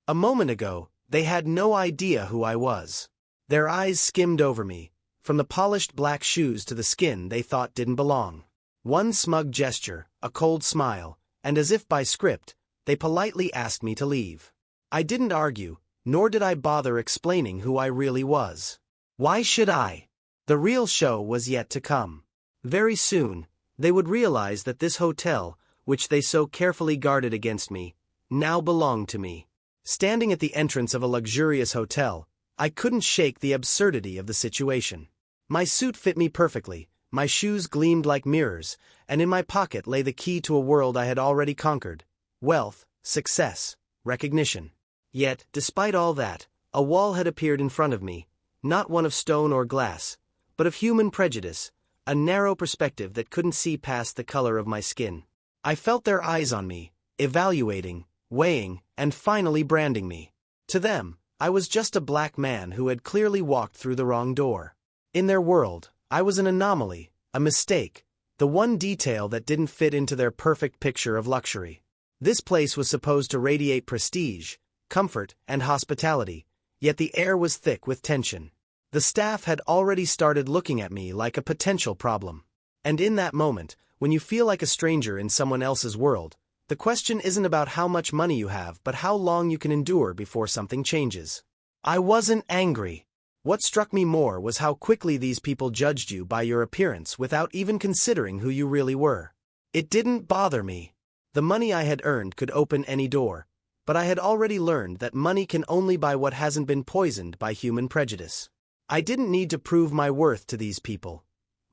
A moment ago, they had no idea who I was. Their eyes skimmed over me, from the polished black shoes to the skin they thought didn't belong. One smug gesture, a cold smile, and as if by script, they politely asked me to leave. I didn't argue, nor did I bother explaining who I really was. Why should I? The real show was yet to come. Very soon, they would realize that this hotel, which they so carefully guarded against me, now belonged to me. Standing at the entrance of a luxurious hotel, I couldn't shake the absurdity of the situation. My suit fit me perfectly, my shoes gleamed like mirrors, and in my pocket lay the key to a world I had already conquered: wealth, success, recognition. Yet, despite all that, a wall had appeared in front of me, not one of stone or glass, but of human prejudice, a narrow perspective that couldn't see past the color of my skin. I felt their eyes on me, evaluating, weighing, and finally branding me. To them, I was just a black man who had clearly walked through the wrong door. In their world, I was an anomaly, a mistake, the one detail that didn't fit into their perfect picture of luxury. This place was supposed to radiate prestige, comfort, and hospitality, yet the air was thick with tension. The staff had already started looking at me like a potential problem. And in that moment, when you feel like a stranger in someone else's world, the question isn't about how much money you have but how long you can endure before something changes. I wasn't angry. What struck me more was how quickly these people judged you by your appearance without even considering who you really were. It didn't bother me. The money I had earned could open any door, but I had already learned that money can only buy what hasn't been poisoned by human prejudice. I didn't need to prove my worth to these people.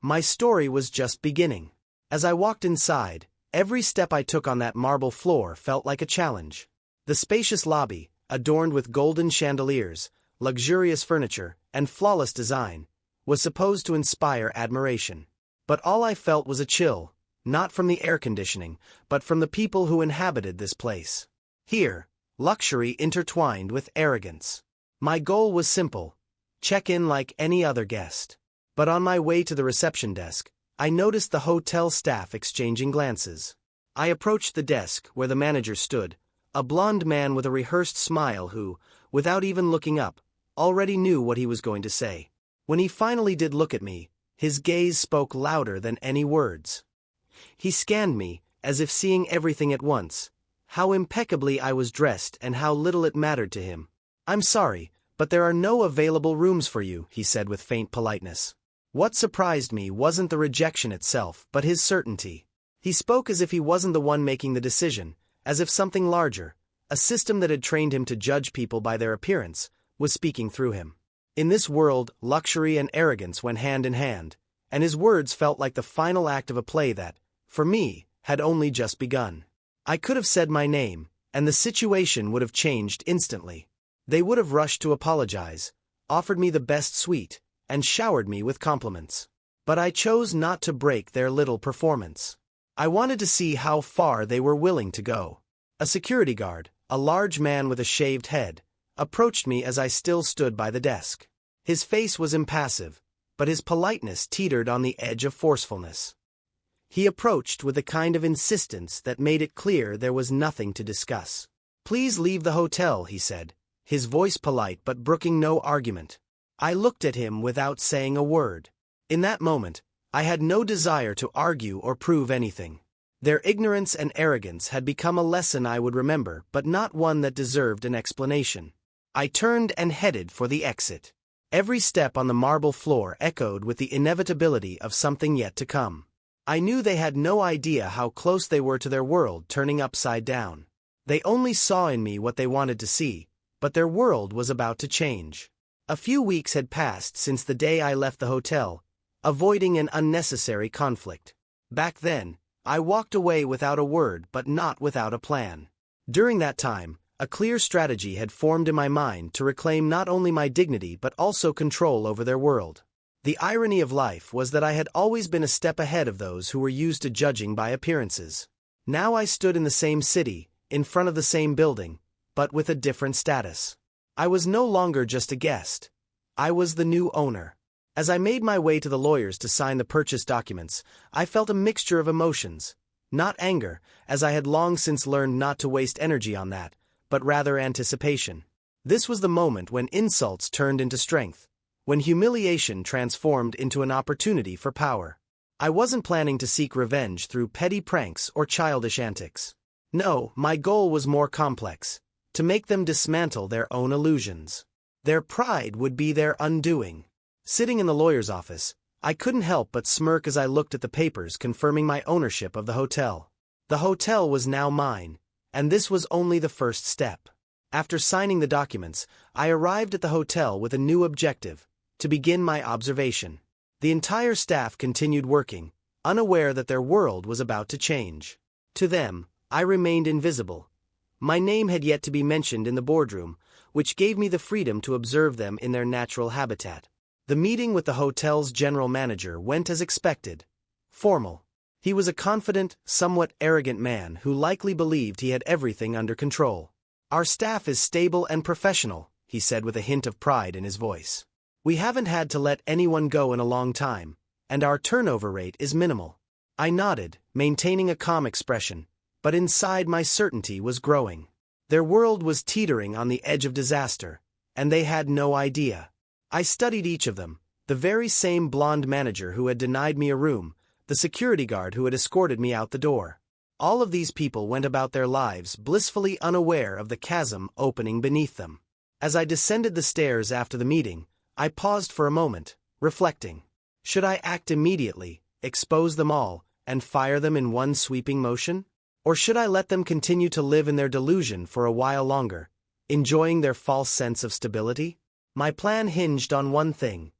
My story was just beginning. As I walked inside, every step I took on that marble floor felt like a challenge. The spacious lobby, adorned with golden chandeliers, luxurious furniture, and flawless design, was supposed to inspire admiration. But all I felt was a chill, not from the air conditioning, but from the people who inhabited this place. Here, luxury intertwined with arrogance. My goal was simple: check in like any other guest. But on my way to the reception desk, I noticed the hotel staff exchanging glances. I approached the desk where the manager stood, a blond man with a rehearsed smile who, without even looking up, already knew what he was going to say. When he finally did look at me, his gaze spoke louder than any words. He scanned me, as if seeing everything at once: how impeccably I was dressed and how little it mattered to him. "I'm sorry, but there are no available rooms for you," he said with faint politeness. What surprised me wasn't the rejection itself, but his certainty. He spoke as if he wasn't the one making the decision, as if something larger, a system that had trained him to judge people by their appearance, was speaking through him. In this world, luxury and arrogance went hand in hand, and his words felt like the final act of a play that, for me, had only just begun. I could have said my name, and the situation would have changed instantly. They would have rushed to apologize, offered me the best suite, and showered me with compliments. But I chose not to break their little performance. I wanted to see how far they were willing to go. A security guard, a large man with a shaved head, approached me as I still stood by the desk. His face was impassive, but his politeness teetered on the edge of forcefulness. He approached with a kind of insistence that made it clear there was nothing to discuss. "Please leave the hotel," he said, his voice polite but brooking no argument. I looked at him without saying a word. In that moment, I had no desire to argue or prove anything. Their ignorance and arrogance had become a lesson I would remember, but not one that deserved an explanation. I turned and headed for the exit. Every step on the marble floor echoed with the inevitability of something yet to come. I knew they had no idea how close they were to their world turning upside down. They only saw in me what they wanted to see, but their world was about to change. A few weeks had passed since the day I left the hotel, avoiding an unnecessary conflict. Back then, I walked away without a word but not without a plan. During that time, a clear strategy had formed in my mind to reclaim not only my dignity but also control over their world. The irony of life was that I had always been a step ahead of those who were used to judging by appearances. Now I stood in the same city, in front of the same building, but with a different status. I was no longer just a guest. I was the new owner. As I made my way to the lawyers to sign the purchase documents, I felt a mixture of emotions. Not anger, as I had long since learned not to waste energy on that, but rather anticipation. This was the moment when insults turned into strength, when humiliation transformed into an opportunity for power. I wasn't planning to seek revenge through petty pranks or childish antics. No, my goal was more complex: to make them dismantle their own illusions. Their pride would be their undoing. Sitting in the lawyer's office, I couldn't help but smirk as I looked at the papers confirming my ownership of the hotel. The hotel was now mine, and this was only the first step. After signing the documents, I arrived at the hotel with a new objective: to begin my observation. The entire staff continued working, unaware that their world was about to change. To them, I remained invisible. My name had yet to be mentioned in the boardroom, which gave me the freedom to observe them in their natural habitat. The meeting with the hotel's general manager went as expected: formal. He was a confident, somewhat arrogant man who likely believed he had everything under control. "Our staff is stable and professional," he said with a hint of pride in his voice. "We haven't had to let anyone go in a long time, and our turnover rate is minimal." I nodded, maintaining a calm expression, but inside my certainty was growing. Their world was teetering on the edge of disaster, and they had no idea. I studied each of them: the very same blonde manager who had denied me a room, the security guard who had escorted me out the door. All of these people went about their lives blissfully unaware of the chasm opening beneath them. As I descended the stairs after the meeting, I paused for a moment, reflecting. Should I act immediately, expose them all, and fire them in one sweeping motion? Or should I let them continue to live in their delusion for a while longer, enjoying their false sense of stability? My plan hinged on one thing: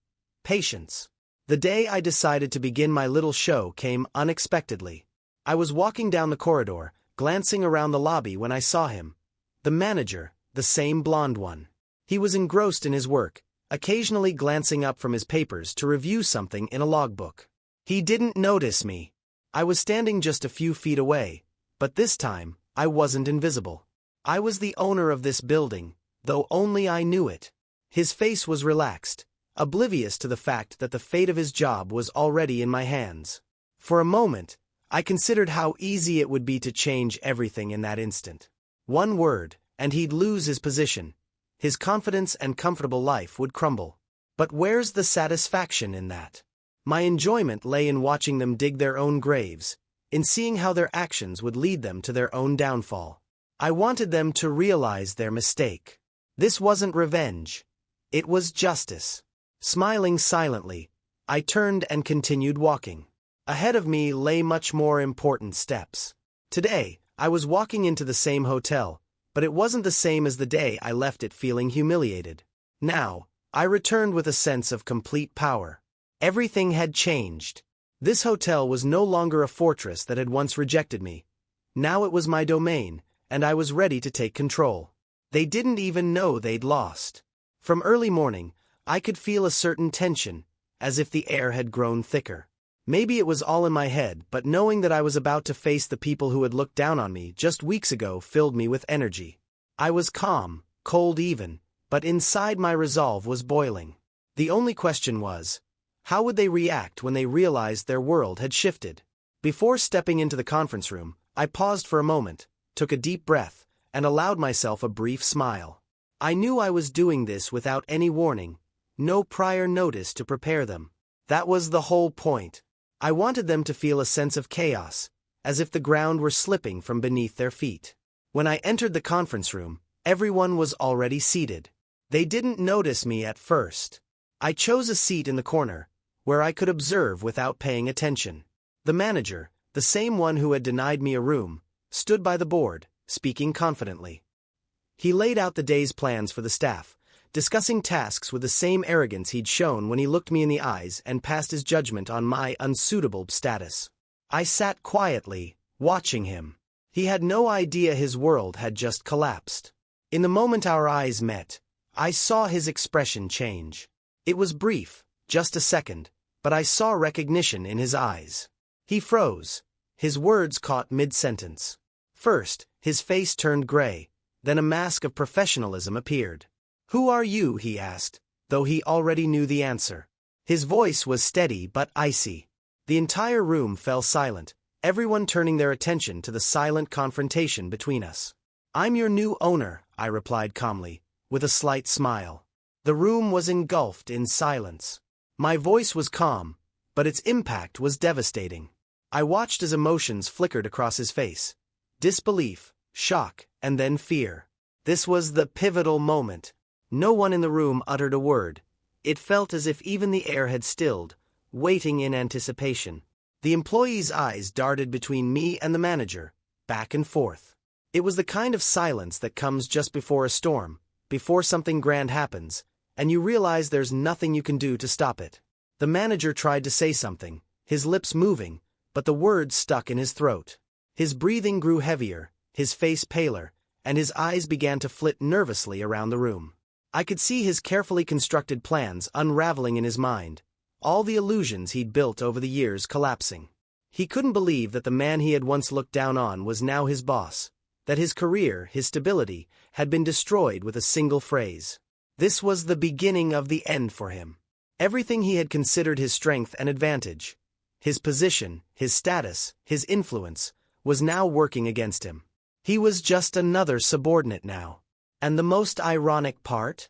patience. The day I decided to begin my little show came unexpectedly. I was walking down the corridor, glancing around the lobby when I saw him. The manager, the same blonde one. He was engrossed in his work, occasionally glancing up from his papers to review something in a logbook. He didn't notice me. I was standing just a few feet away, but this time, I wasn't invisible. I was the owner of this building, though only I knew it. His face was relaxed, oblivious to the fact that the fate of his job was already in my hands. For a moment, I considered how easy it would be to change everything in that instant. One word, and he'd lose his position. His confidence and comfortable life would crumble. But where's the satisfaction in that? My enjoyment lay in watching them dig their own graves, in seeing how their actions would lead them to their own downfall. I wanted them to realize their mistake. This wasn't revenge. It was justice. Smiling silently, I turned and continued walking. Ahead of me lay much more important steps. Today, I was walking into the same hotel, but it wasn't the same as the day I left it feeling humiliated. Now, I returned with a sense of complete power. Everything had changed. This hotel was no longer a fortress that had once rejected me. Now it was my domain, and I was ready to take control. They didn't even know they'd lost. From early morning, I could feel a certain tension, as if the air had grown thicker. Maybe it was all in my head, but knowing that I was about to face the people who had looked down on me just weeks ago filled me with energy. I was calm, cold even, but inside my resolve was boiling. The only question was, how would they react when they realized their world had shifted? Before stepping into the conference room, I paused for a moment, took a deep breath, and allowed myself a brief smile. I knew I was doing this without any warning, no prior notice to prepare them. That was the whole point. I wanted them to feel a sense of chaos, as if the ground were slipping from beneath their feet. When I entered the conference room, everyone was already seated. They didn't notice me at first. I chose a seat in the corner, where I could observe without paying attention. The manager, the same one who had denied me a room, stood by the board, speaking confidently. He laid out the day's plans for the staff, discussing tasks with the same arrogance he'd shown when he looked me in the eyes and passed his judgment on my unsuitable status. I sat quietly, watching him. He had no idea his world had just collapsed. In the moment our eyes met, I saw his expression change. It was brief, just a second, but I saw recognition in his eyes. He froze. His words caught mid-sentence. First, his face turned gray, then a mask of professionalism appeared. "Who are you?" he asked, though he already knew the answer. His voice was steady but icy. The entire room fell silent, everyone turning their attention to the silent confrontation between us. "I'm your new owner," I replied calmly, with a slight smile. The room was engulfed in silence. My voice was calm, but its impact was devastating. I watched as emotions flickered across his face. Disbelief, shock, and then fear. This was the pivotal moment. No one in the room uttered a word. It felt as if even the air had stilled, waiting in anticipation. The employee's eyes darted between me and the manager, back and forth. It was the kind of silence that comes just before a storm, before something grand happens, and you realize there's nothing you can do to stop it. The manager tried to say something, his lips moving, but the words stuck in his throat. His breathing grew heavier, his face paler, and his eyes began to flit nervously around the room. I could see his carefully constructed plans unraveling in his mind, all the illusions he'd built over the years collapsing. He couldn't believe that the man he had once looked down on was now his boss, that his career, his stability, had been destroyed with a single phrase. This was the beginning of the end for him. Everything he had considered his strength and advantage, his position, his status, his influence, was now working against him. He was just another subordinate now. And the most ironic part?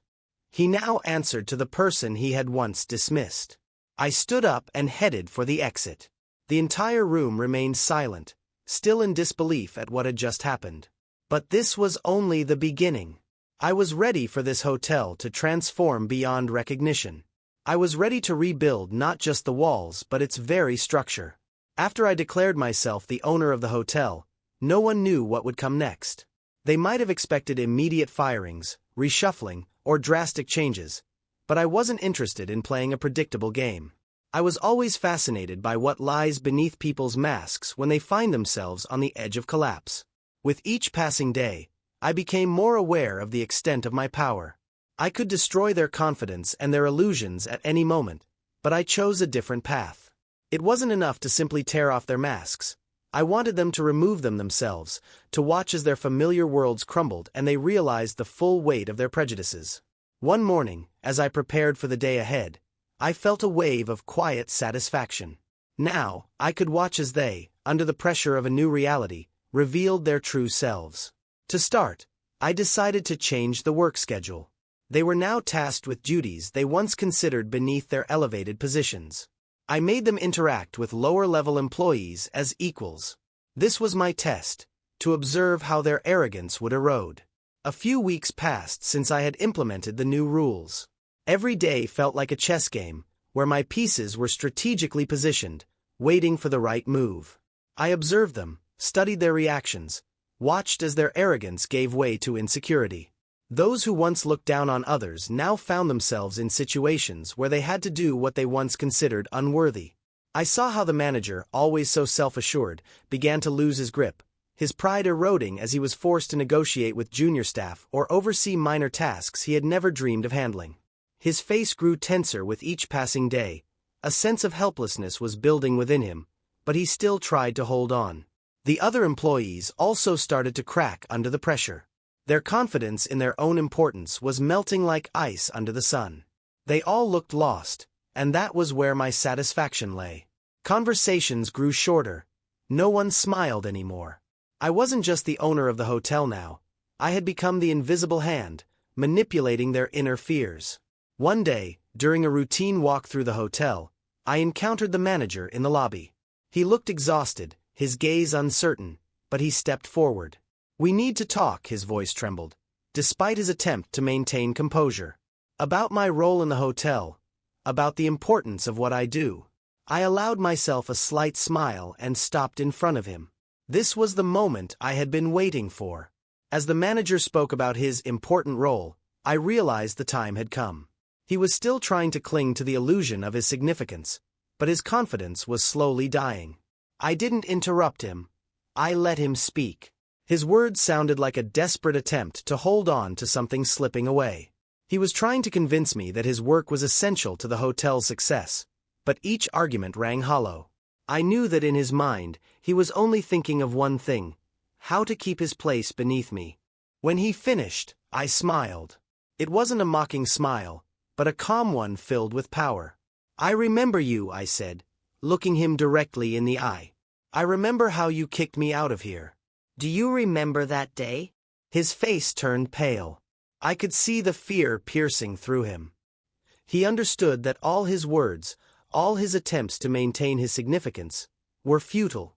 He now answered to the person he had once dismissed. I stood up and headed for the exit. The entire room remained silent, still in disbelief at what had just happened. But this was only the beginning. I was ready for this hotel to transform beyond recognition. I was ready to rebuild not just the walls but its very structure. After I declared myself the owner of the hotel, no one knew what would come next. They might have expected immediate firings, reshuffling, or drastic changes, but I wasn't interested in playing a predictable game. I was always fascinated by what lies beneath people's masks when they find themselves on the edge of collapse. With each passing day, I became more aware of the extent of my power. I could destroy their confidence and their illusions at any moment, but I chose a different path. It wasn't enough to simply tear off their masks. I wanted them to remove them themselves, to watch as their familiar worlds crumbled and they realized the full weight of their prejudices. One morning, as I prepared for the day ahead, I felt a wave of quiet satisfaction. Now, I could watch as they, under the pressure of a new reality, revealed their true selves. To start, I decided to change the work schedule. They were now tasked with duties they once considered beneath their elevated positions. I made them interact with lower-level employees as equals. This was my test, to observe how their arrogance would erode. A few weeks passed since I had implemented the new rules. Every day felt like a chess game, where my pieces were strategically positioned, waiting for the right move. I observed them, studied their reactions, watched as their arrogance gave way to insecurity. Those who once looked down on others now found themselves in situations where they had to do what they once considered unworthy. I saw how the manager, always so self-assured, began to lose his grip, his pride eroding as he was forced to negotiate with junior staff or oversee minor tasks he had never dreamed of handling. His face grew tenser with each passing day. A sense of helplessness was building within him, but he still tried to hold on. The other employees also started to crack under the pressure. Their confidence in their own importance was melting like ice under the sun. They all looked lost, and that was where my satisfaction lay. Conversations grew shorter. No one smiled anymore. I wasn't just the owner of the hotel now. I had become the invisible hand, manipulating their inner fears. One day, during a routine walk through the hotel, I encountered the manager in the lobby. He looked exhausted, his gaze uncertain, but he stepped forward. "We need to talk," his voice trembled, despite his attempt to maintain composure. "About my role in the hotel, about the importance of what I do." I allowed myself a slight smile and stopped in front of him. This was the moment I had been waiting for. As the manager spoke about his important role, I realized the time had come. He was still trying to cling to the illusion of his significance, but his confidence was slowly dying. I didn't interrupt him. I let him speak. His words sounded like a desperate attempt to hold on to something slipping away. He was trying to convince me that his work was essential to the hotel's success, but each argument rang hollow. I knew that in his mind, he was only thinking of one thing: how to keep his place beneath me. When he finished, I smiled. It wasn't a mocking smile, but a calm one filled with power. "I remember you," I said, looking him directly in the eye. "I remember how you kicked me out of here." "Do you remember that day?" His face turned pale. I could see the fear piercing through him. He understood that all his words, all his attempts to maintain his significance, were futile.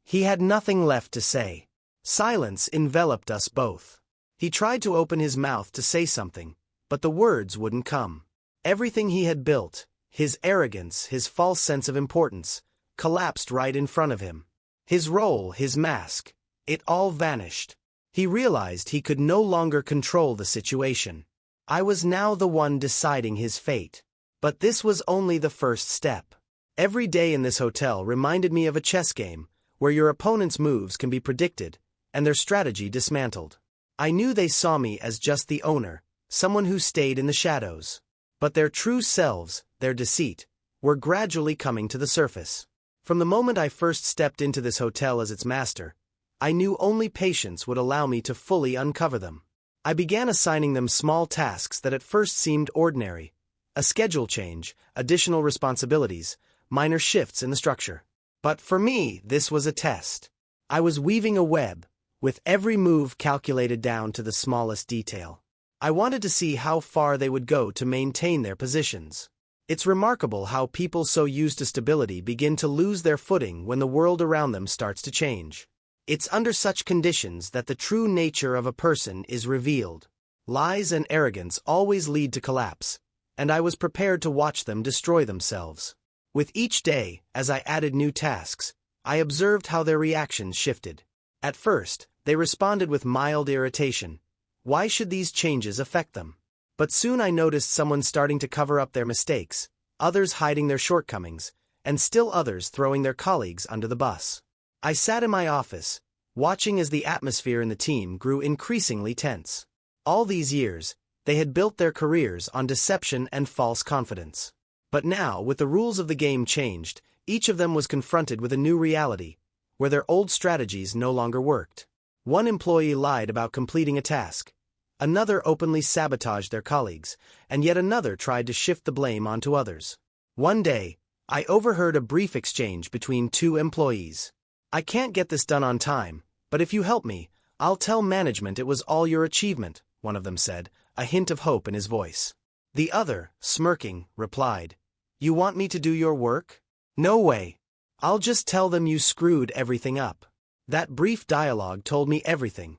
He had nothing left to say. Silence enveloped us both. He tried to open his mouth to say something, but the words wouldn't come. Everything he had built, his arrogance, his false sense of importance, collapsed right in front of him. His role, his mask, it all vanished. He realized he could no longer control the situation. I was now the one deciding his fate. But this was only the first step. Every day in this hotel reminded me of a chess game, where your opponent's moves can be predicted, and their strategy dismantled. I knew they saw me as just the owner, someone who stayed in the shadows. But their true selves, their deceit, were gradually coming to the surface. From the moment I first stepped into this hotel as its master, I knew only patience would allow me to fully uncover them. I began assigning them small tasks that at first seemed ordinary. A schedule change, additional responsibilities, minor shifts in the structure. But for me, this was a test. I was weaving a web, with every move calculated down to the smallest detail. I wanted to see how far they would go to maintain their positions. It's remarkable how people so used to stability begin to lose their footing when the world around them starts to change. It's under such conditions that the true nature of a person is revealed. Lies and arrogance always lead to collapse, and I was prepared to watch them destroy themselves. With each day, as I added new tasks, I observed how their reactions shifted. At first, they responded with mild irritation. Why should these changes affect them? But soon I noticed someone starting to cover up their mistakes, others hiding their shortcomings, and still others throwing their colleagues under the bus. I sat in my office, watching as the atmosphere in the team grew increasingly tense. All these years, they had built their careers on deception and false confidence. But now, with the rules of the game changed, each of them was confronted with a new reality, where their old strategies no longer worked. One employee lied about completing a task. Another openly sabotaged their colleagues, and yet another tried to shift the blame onto others. One day, I overheard a brief exchange between two employees. "I can't get this done on time, but if you help me, I'll tell management it was all your achievement," one of them said, a hint of hope in his voice. The other, smirking, replied, "You want me to do your work? No way. I'll just tell them you screwed everything up." That brief dialogue told me everything.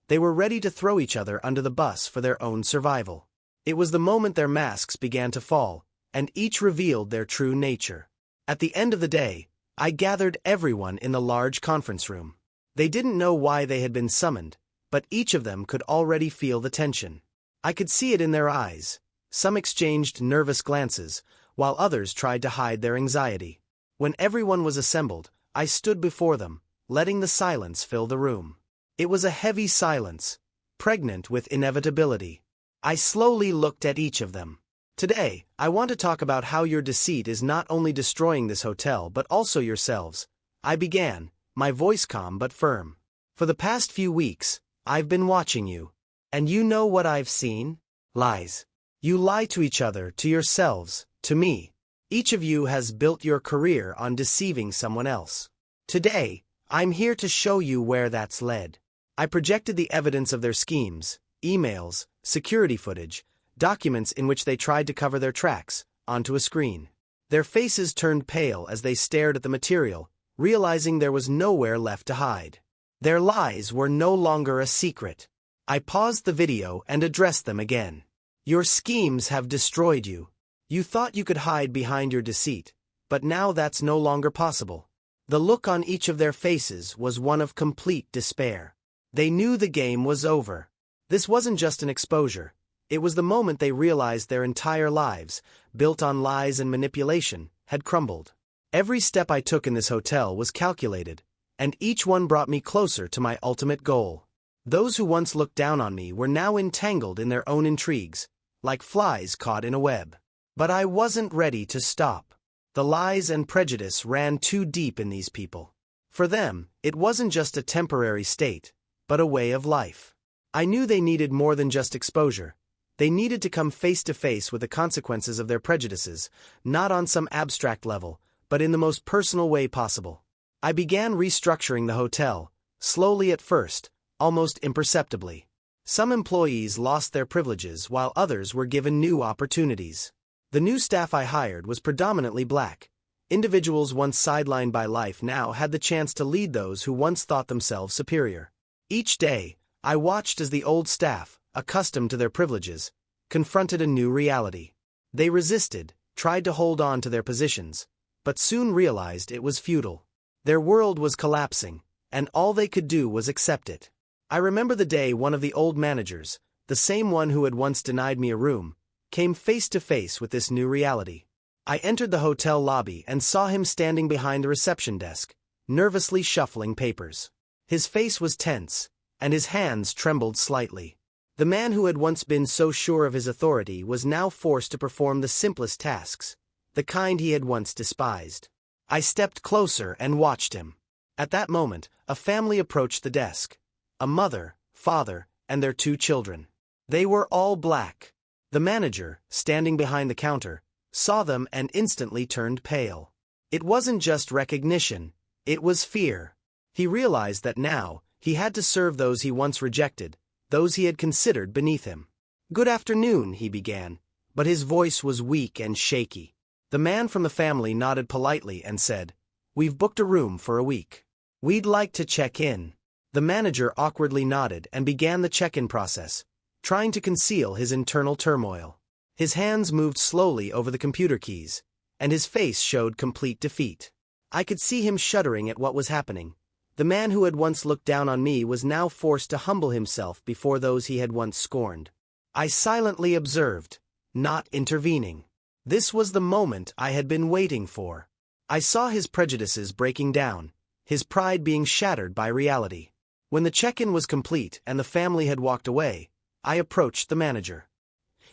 They were ready to throw each other under the bus for their own survival. It was the moment their masks began to fall, and each revealed their true nature. At the end of the day, I gathered everyone in the large conference room. They didn't know why they had been summoned, but each of them could already feel the tension. I could see it in their eyes. Some exchanged nervous glances, while others tried to hide their anxiety. When everyone was assembled, I stood before them, letting the silence fill the room. It was a heavy silence, pregnant with inevitability. I slowly looked at each of them. "Today, I want to talk about how your deceit is not only destroying this hotel but also yourselves," I began, my voice calm but firm. "For the past few weeks, I've been watching you. And you know what I've seen? Lies. You lie to each other, to yourselves, to me. Each of you has built your career on deceiving someone else. Today, I'm here to show you where that's led." I projected the evidence of their schemes, emails, security footage, documents in which they tried to cover their tracks, onto a screen. Their faces turned pale as they stared at the material, realizing there was nowhere left to hide. Their lies were no longer a secret. I paused the video and addressed them again. "Your schemes have destroyed you. You thought you could hide behind your deceit, but now that's no longer possible." The look on each of their faces was one of complete despair. They knew the game was over. This wasn't just an exposure. It was the moment they realized their entire lives, built on lies and manipulation, had crumbled. Every step I took in this hotel was calculated, and each one brought me closer to my ultimate goal. Those who once looked down on me were now entangled in their own intrigues, like flies caught in a web. But I wasn't ready to stop. The lies and prejudice ran too deep in these people. For them, it wasn't just a temporary state, but a way of life. I knew they needed more than just exposure. They needed to come face to face with the consequences of their prejudices, not on some abstract level, but in the most personal way possible. I began restructuring the hotel, slowly at first, almost imperceptibly. Some employees lost their privileges while others were given new opportunities. The new staff I hired was predominantly black. Individuals once sidelined by life now had the chance to lead those who once thought themselves superior. Each day, I watched as the old staff, accustomed to their privileges, confronted a new reality. They resisted, tried to hold on to their positions, but soon realized it was futile. Their world was collapsing, and all they could do was accept it. I remember the day one of the old managers, the same one who had once denied me a room, came face to face with this new reality. I entered the hotel lobby and saw him standing behind the reception desk, nervously shuffling papers. His face was tense, and his hands trembled slightly. The man who had once been so sure of his authority was now forced to perform the simplest tasks, the kind he had once despised. I stepped closer and watched him. At that moment, a family approached the desk. A mother, father, and their 2 children. They were all black. The manager, standing behind the counter, saw them and instantly turned pale. It wasn't just recognition, it was fear. He realized that now, he had to serve those he once rejected, those he had considered beneath him. "Good afternoon," he began, but his voice was weak and shaky. The man from the family nodded politely and said, "We've booked a room for a week. We'd like to check in." The manager awkwardly nodded and began the check-in process, trying to conceal his internal turmoil. His hands moved slowly over the computer keys, and his face showed complete defeat. I could see him shuddering at what was happening. The man who had once looked down on me was now forced to humble himself before those he had once scorned. I silently observed, not intervening. This was the moment I had been waiting for. I saw his prejudices breaking down, his pride being shattered by reality. When the check-in was complete and the family had walked away, I approached the manager.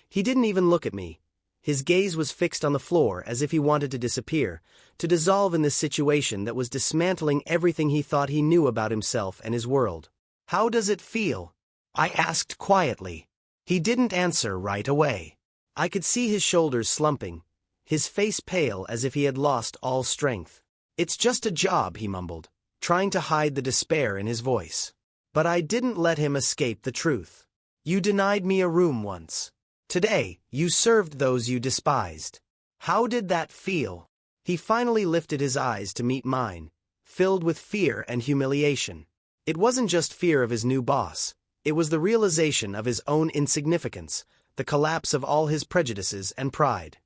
He didn't even look at me. His gaze was fixed on the floor as if he wanted to disappear, to dissolve in this situation that was dismantling everything he thought he knew about himself and his world. "How does it feel?" I asked quietly. He didn't answer right away. I could see his shoulders slumping, his face pale as if he had lost all strength. "It's just a job," he mumbled, trying to hide the despair in his voice. But I didn't let him escape the truth. "You denied me a room once. Today, you served those you despised. How did that feel?" He finally lifted his eyes to meet mine, filled with fear and humiliation. It wasn't just fear of his new boss, it was the realization of his own insignificance, the collapse of all his prejudices and pride.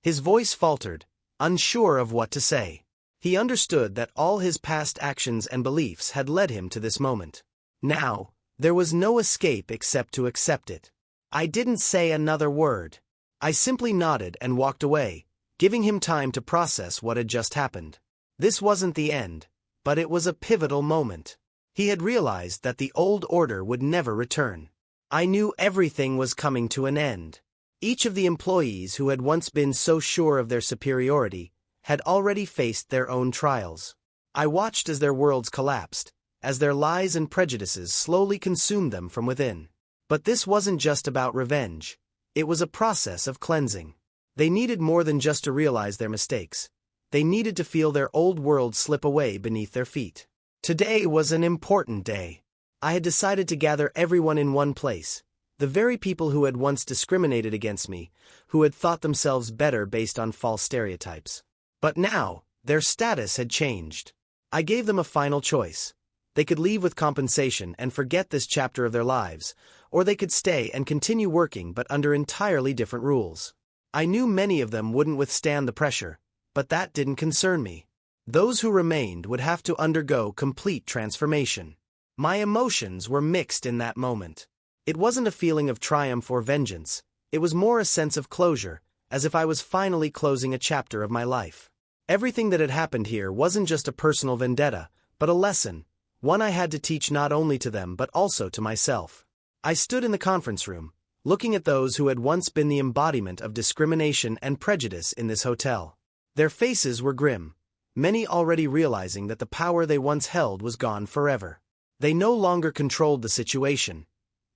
His voice faltered, unsure of what to say. He understood that all his past actions and beliefs had led him to this moment. Now, there was no escape except to accept it. I didn't say another word. I simply nodded and walked away, giving him time to process what had just happened. This wasn't the end, but it was a pivotal moment. He had realized that the old order would never return. I knew everything was coming to an end. Each of the employees who had once been so sure of their superiority had already faced their own trials. I watched as their worlds collapsed, as their lies and prejudices slowly consumed them from within. But this wasn't just about revenge. It was a process of cleansing. They needed more than just to realize their mistakes. They needed to feel their old world slip away beneath their feet. Today was an important day. I had decided to gather everyone in one place, the very people who had once discriminated against me, who had thought themselves better based on false stereotypes. But now, their status had changed. I gave them a final choice. They could leave with compensation and forget this chapter of their lives, or they could stay and continue working but under entirely different rules. I knew many of them wouldn't withstand the pressure, but that didn't concern me. Those who remained would have to undergo complete transformation. My emotions were mixed in that moment. It wasn't a feeling of triumph or vengeance, it was more a sense of closure, as if I was finally closing a chapter of my life. Everything that had happened here wasn't just a personal vendetta, but a lesson, one I had to teach not only to them but also to myself. I stood in the conference room, looking at those who had once been the embodiment of discrimination and prejudice in this hotel. Their faces were grim, many already realizing that the power they once held was gone forever. They no longer controlled the situation.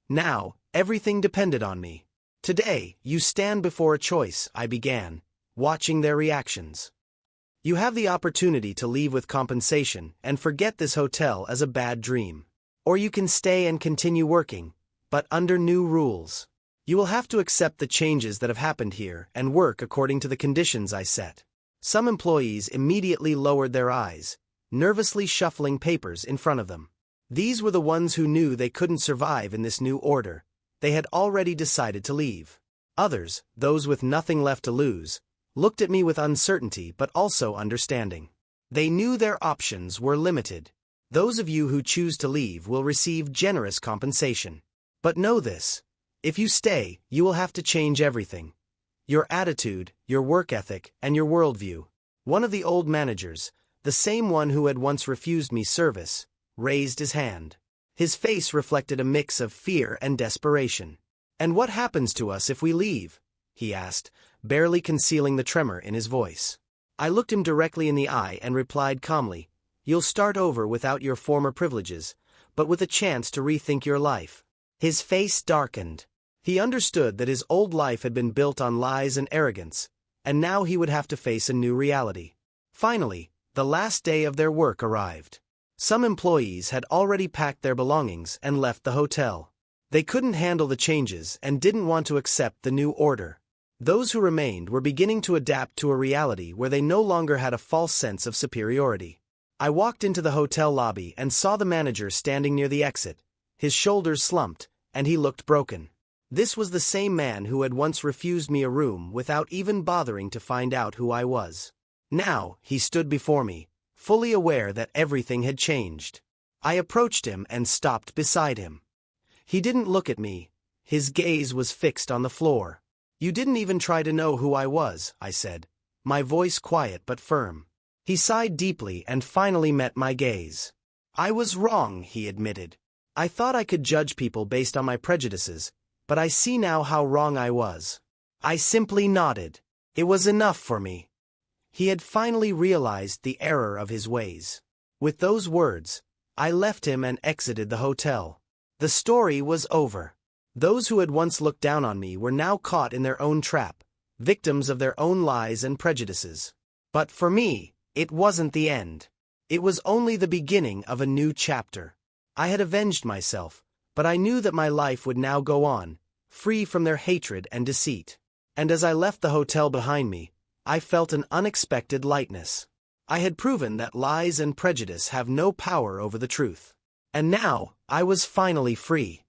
Now, everything depended on me. "Today, you stand before a choice," I began, watching their reactions. "You have the opportunity to leave with compensation and forget this hotel as a bad dream. Or you can stay and continue working, but under new rules. You will have to accept the changes that have happened here and work according to the conditions I set. Some employees immediately lowered their eyes, nervously shuffling papers in front of them. These were the ones who knew they couldn't survive in this new order. They had already decided to leave. Others, those with nothing left to lose, looked at me with uncertainty but also understanding. They knew their options were limited. Those of you who choose to leave will receive generous compensation. But know this: if you stay, you will have to change everything. Your attitude, your work ethic, and your worldview. One of the old managers, the same one who had once refused me service, raised his hand. His face reflected a mix of fear and desperation. "And what happens to us if we leave?" he asked, barely concealing the tremor in his voice. I looked him directly in the eye and replied calmly, "You'll start over without your former privileges, but with a chance to rethink your life." His face darkened. He understood that his old life had been built on lies and arrogance, and now he would have to face a new reality. Finally, the last day of their work arrived. Some employees had already packed their belongings and left the hotel. They couldn't handle the changes and didn't want to accept the new order. Those who remained were beginning to adapt to a reality where they no longer had a false sense of superiority. I walked into the hotel lobby and saw the manager standing near the exit. His shoulders slumped, and he looked broken. This was the same man who had once refused me a room without even bothering to find out who I was. Now, he stood before me, fully aware that everything had changed. I approached him and stopped beside him. He didn't look at me. His gaze was fixed on the floor. "You didn't even try to know who I was," I said, my voice quiet but firm. He sighed deeply and finally met my gaze. "I was wrong," he admitted. "I thought I could judge people based on my prejudices, but I see now how wrong I was." I simply nodded. It was enough for me. He had finally realized the error of his ways. With those words, I left him and exited the hotel. The story was over. Those who had once looked down on me were now caught in their own trap, victims of their own lies and prejudices. But for me, it wasn't the end. It was only the beginning of a new chapter. I had avenged myself, but I knew that my life would now go on, free from their hatred and deceit. And as I left the hotel behind me, I felt an unexpected lightness. I had proven that lies and prejudice have no power over the truth. And now, I was finally free.